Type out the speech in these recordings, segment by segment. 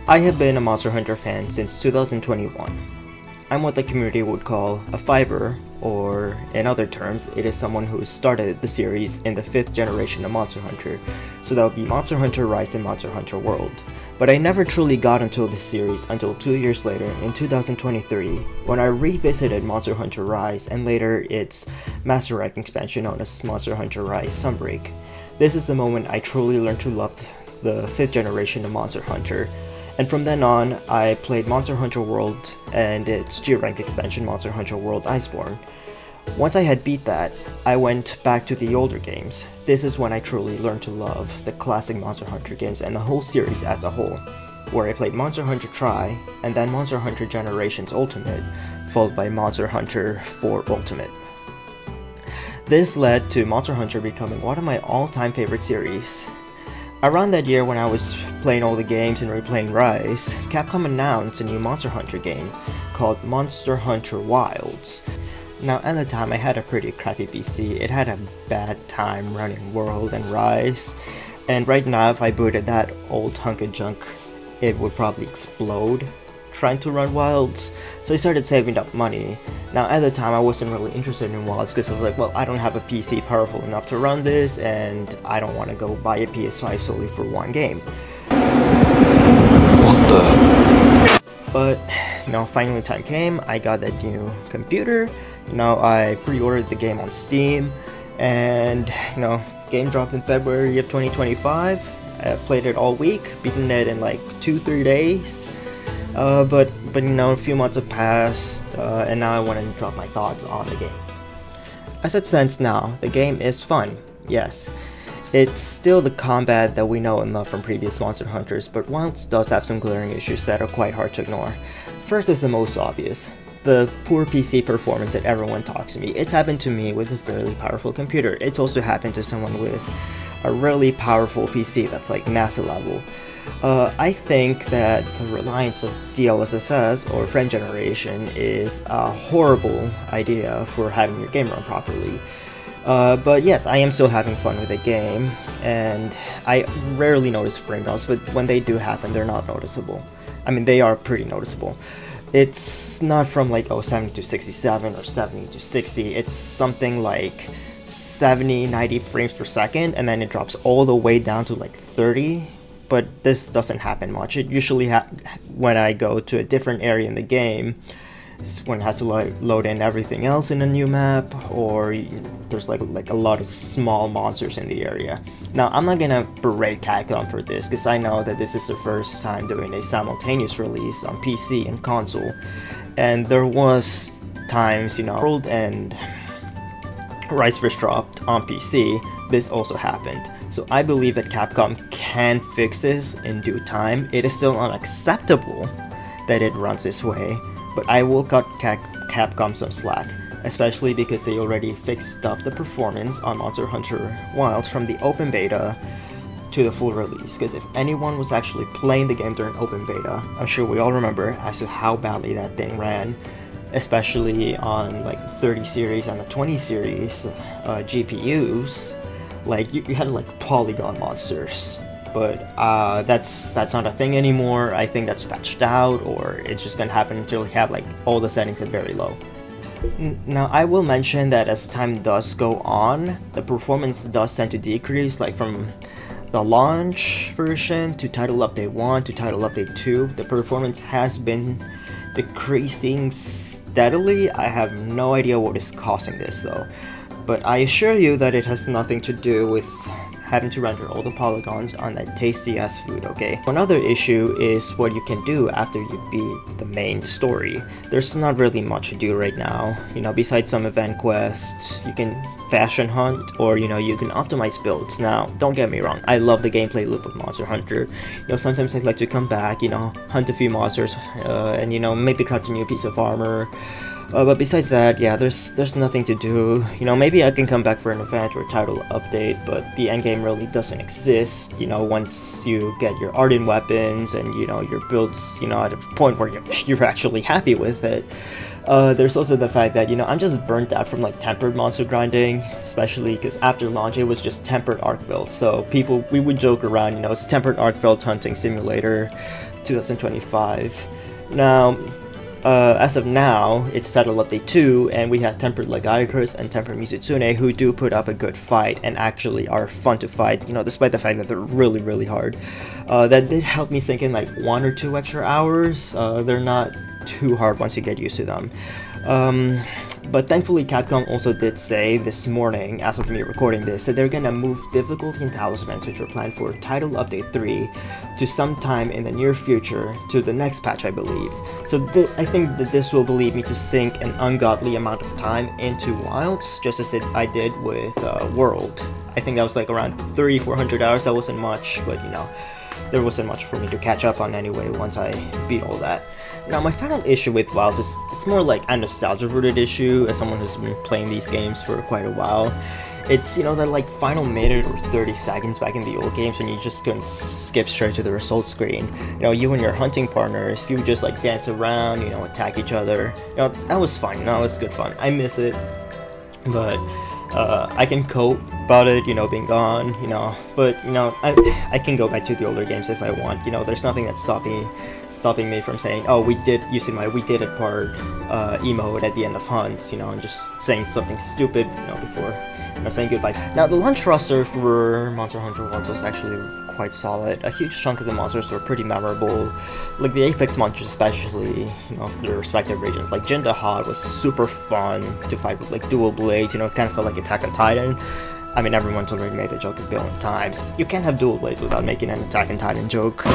I have been a Monster Hunter fan since 2021. I'm what the community would call a fiber, or in other terms, it is someone who started the series in the 5th generation of Monster Hunter, so that would be Monster Hunter Rise and Monster Hunter World. But I never truly got into this series until 2 years later in 2023, when I revisited Monster Hunter Rise and later its Master Rank expansion known as Monster Hunter Rise Sunbreak. This is the moment I truly learned to love the 5th generation of Monster Hunter. And from then on, I played Monster Hunter World and its G-Rank expansion Monster Hunter World Iceborne. Once I had beat that, I went back to the older games. This is when I truly learned to love the classic Monster Hunter games and the whole series as a whole, where I played Monster Hunter Tri, and then Monster Hunter Generations Ultimate, followed by Monster Hunter 4 Ultimate. This led to Monster Hunter becoming one of my all-time favorite series. Around that year when I was playing all the games and replaying Rise, Capcom announced a new Monster Hunter game called Monster Hunter Wilds. Now at the time I had a pretty crappy PC, it had a bad time running World and Rise, and right now if I booted that old hunk of junk, it would probably explode trying to run Wilds, so I started saving up money. Now at the time I wasn't really interested in Wilds because I was like, well, I don't have a PC powerful enough to run this and I don't want to go buy a PS5 solely for one game. What the? But, finally time came, I got that new computer, I pre-ordered the game on Steam, and, game dropped in February of 2025, I played it all week, beaten it in like 2-3 days. But a few months have passed, and now I want to drop my thoughts on the game. As it stands now, the game is fun, yes. It's still the combat that we know and love from previous Monster Hunters, but Wilds does have some glaring issues that are quite hard to ignore. First is the most obvious, the poor PC performance that everyone talks to me. It's happened to me with a fairly powerful computer. It's also happened to someone with a really powerful PC that's like NASA level. I think that the reliance of DLSS or frame generation is a horrible idea for having your game run properly. But yes, I am still having fun with the game, and I rarely notice frame drops, but when they do happen, they're not noticeable. I mean, they are pretty noticeable. It's not from like 70 to 67 or 70 to 60, it's something like 70, 90 frames per second, and then it drops all the way down to like 30. But this doesn't happen much. It usually when I go to a different area in the game, when it has to load in everything else in a new map, or there's like a lot of small monsters in the area. Now I'm not gonna berate Capcom for this because I know that this is their first time doing a simultaneous release on PC and console, and there was times World and Rise first dropped on PC. This also happened. So I believe that Capcom can fix this in due time. It is still unacceptable that it runs this way, but I will cut Capcom some slack, especially because they already fixed up the performance on Monster Hunter Wilds from the open beta to the full release. Because if anyone was actually playing the game during open beta, I'm sure we all remember as to how badly that thing ran, especially on like 30 series and the 20 series GPUs. Like you had like Polygon monsters, but that's not a thing anymore. I think that's patched out, or it's just gonna happen until you have like all the settings at very low. Now I will mention that as time does go on, the performance does tend to decrease, like from the launch version to Title Update 1 to Title Update 2, the performance has been decreasing steadily. I have no idea what is causing this though. But I assure you that it has nothing to do with having to render all the polygons on that tasty ass food, okay? Another issue is what you can do after you beat the main story. There's not really much to do right now. Besides some event quests, you can fashion hunt, or you can optimize builds. Now, don't get me wrong, I love the gameplay loop of Monster Hunter. Sometimes I'd like to come back, hunt a few monsters, and maybe craft a new piece of armor. But besides that, yeah, there's nothing to do. Maybe I can come back for an event or title update, but the endgame really doesn't exist. Once you get your Ardent weapons and your builds, at a point where you're actually happy with it. There's also the fact that, I'm just burnt out from like tempered monster grinding, especially because after launch it was just tempered Arkveld. So we would joke around, it's tempered Arkveld hunting simulator 2025. Now, as of now, it's Saddle Update 2, and we have tempered Legaicrus and tempered Mizutsune, who do put up a good fight and actually are fun to fight, despite the fact that they're really, really hard. That did help me sink in like 1 or 2 extra hours. They're not too hard once you get used to them. But thankfully Capcom also did say this morning, as of me recording this, that they're gonna move difficulty and talismans, which were planned for Title Update 3, to sometime in the near future, to the next patch, I believe. So I think that this will believe me to sink an ungodly amount of time into Wilds, just as I did with World. I think that was like around 300-400 hours. That wasn't much, but there wasn't much for me to catch up on anyway once I beat all that. Now, my final issue with Wilds is it's more like a nostalgia-rooted issue, as someone who's been playing these games for quite a while. It's, that like final minute or 30 seconds back in the old games when you just couldn't skip straight to the results screen. You and your hunting partners, you would just like dance around, attack each other. That was fun, that was good fun. I miss it, but I can cope about it, being gone, but, I can go back to the older games if I want. There's nothing that's stopping me from saying, oh, we did it part emote at the end of hunts, and just saying something stupid, before, saying goodbye. Now, the launch roster for Monster Hunter Wilds was actually quite solid. A huge chunk of the monsters were pretty memorable, like the Apex monsters especially, their respective regions. Like Jinda Hod was super fun to fight with like dual blades, it kind of felt like Attack on Titan. I mean, everyone's already made the joke a billion times. You can't have dual blades without making an Attack on Titan joke.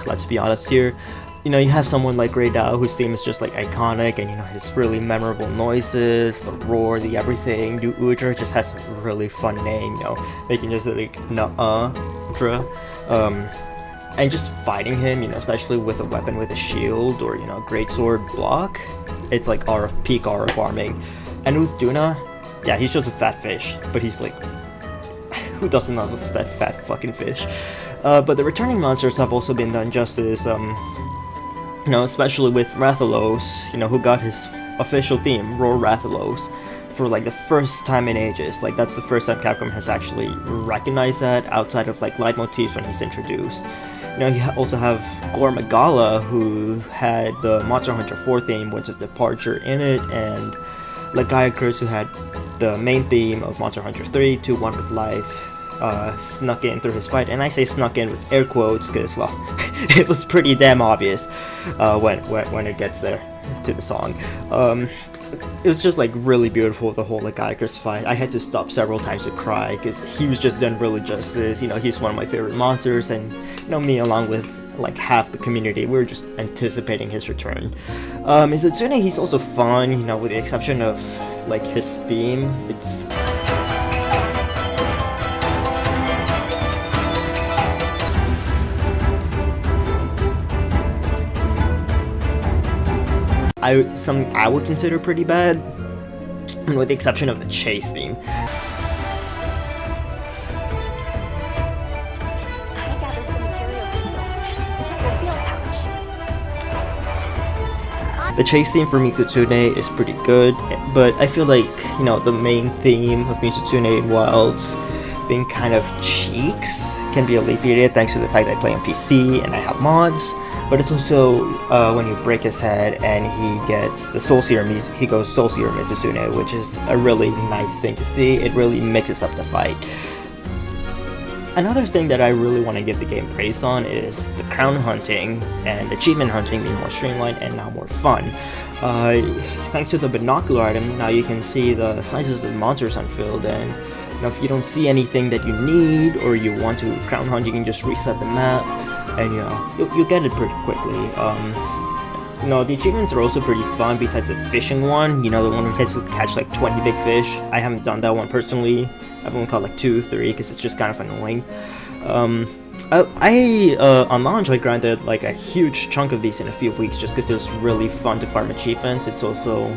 Let's be honest here. You have someone like Grey Dao, whose theme is just like iconic, and his really memorable noises, the roar, the everything. Du Udra just has a really fun name, making just like Nuh-uh-dra. And just fighting him, especially with a weapon with a shield or, greatsword block, it's like our peak aura farming. And with Duna, yeah, he's just a fat fish, but he's like, who doesn't love that fat fucking fish? But the returning monsters have also been done justice, especially with Rathalos, who got his official theme, Roar Rathalos, for like the first time in ages. Like, that's the first time Capcom has actually recognized that outside of like leitmotifs when he's introduced. You also have Gore Magala, who had the Monster Hunter 4 theme, Winds of Departure in it, and Legaicrus, who had the main theme of Monster Hunter 3, 2 1 with Life, snuck in through his fight. And I say snuck in with air quotes because, well, it was pretty damn obvious when it gets there to the song. It was just like really beautiful, the whole Legaicrus fight. I had to stop several times to cry because he was just done really justice. He's one of my favorite monsters, and me along with like half the community, we were just anticipating his return. Mizutsune, he's also fun, with the exception of like his theme. It's I would consider pretty bad, with the exception of the chase theme. I gathered some materials too. Check the field pouch. The chase theme for Mizutsune is pretty good, but I feel like, the main theme of Mizutsune in Wilds being kind of cheeks can be alleviated thanks to the fact that I play on PC and I have mods. But it's also when you break his head and he gets the Soul Seer, he goes Soul Seer Mizutsune, which is a really nice thing to see. It really mixes up the fight. Another thing that I really want to give the game praise on is the crown hunting and achievement hunting being more streamlined and now more fun. Thanks to the binocular item, now you can see the sizes of the monsters on field, and if you don't see anything that you need or you want to crown hunt, you can just reset the map, and you'll get it pretty quickly. The achievements are also pretty fun besides the fishing one, the one where you have to catch like 20 big fish. I haven't done that one personally. I've only caught like 2, 3 because it's just kind of annoying. On launch I grinded like a huge chunk of these in a few weeks just because it was really fun to farm achievements. It's also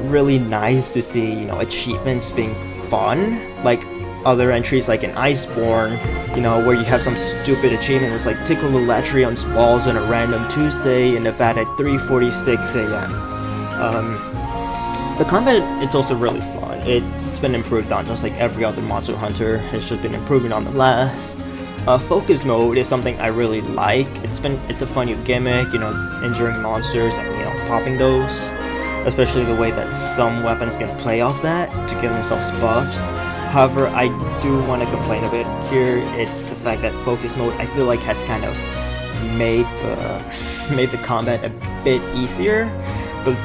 really nice to see, achievements being fun, like other entries like in Iceborne, you know, where you have some stupid achievement where it's like tickle the latry on walls on a random Tuesday in Nevada at 3:46 a.m. The combat, it's also really fun. It's been improved on just like every other Monster Hunter. It's just been improving on the last. Focus mode is something I really like. It's a fun new gimmick, you know, injuring monsters and, you know, popping those. Especially the way that some weapons can play off that to give themselves buffs. However, I do want to complain a bit here. It's the fact that focus mode, I feel like, has kind of made the combat a bit easier. But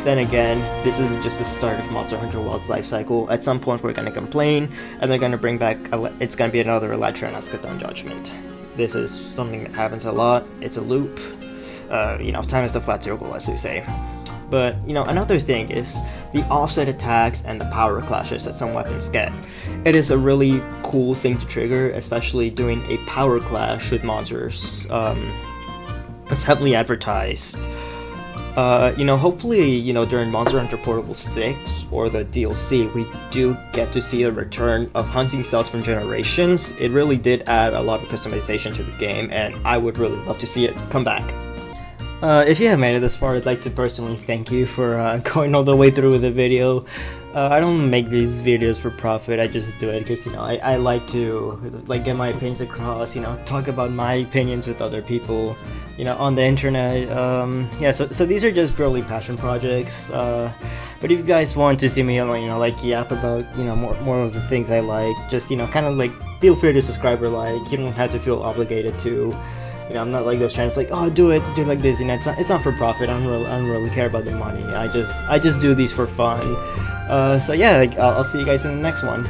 then again, this is just the start of Monster Hunter World's life cycle. At some point, we're gonna complain, and they're gonna bring back. It's gonna be another Elytra and Eschaton Judgment. This is something that happens a lot. It's a loop. You know, time is the flat circle, as they say. But, you know, another thing is the offset attacks and the power clashes that some weapons get. It is a really cool thing to trigger, especially doing a power clash with monsters. It's heavily advertised. You know, hopefully, you know, during Monster Hunter Portable 6 or the DLC, we do get to see a return of hunting styles from Generations. It really did add a lot of customization to the game, and I would really love to see it come back. If you have made it this far, I'd like to personally thank you for going all the way through with the video. I don't make these videos for profit, I just do it because, you know, I like to get my opinions across, you know, talk about my opinions with other people, you know, on the internet. Yeah, so these are just purely passion projects. But if you guys want to see me, you know, like yap about, you know, more of the things I like, just, you know, kind of like feel free to subscribe or like. You don't have to feel obligated to. You know, I'm not like those channels like, oh, do it like this. You know, it's not for profit. I don't really care about the money. I just do these for fun. So yeah, I'll see you guys in the next one.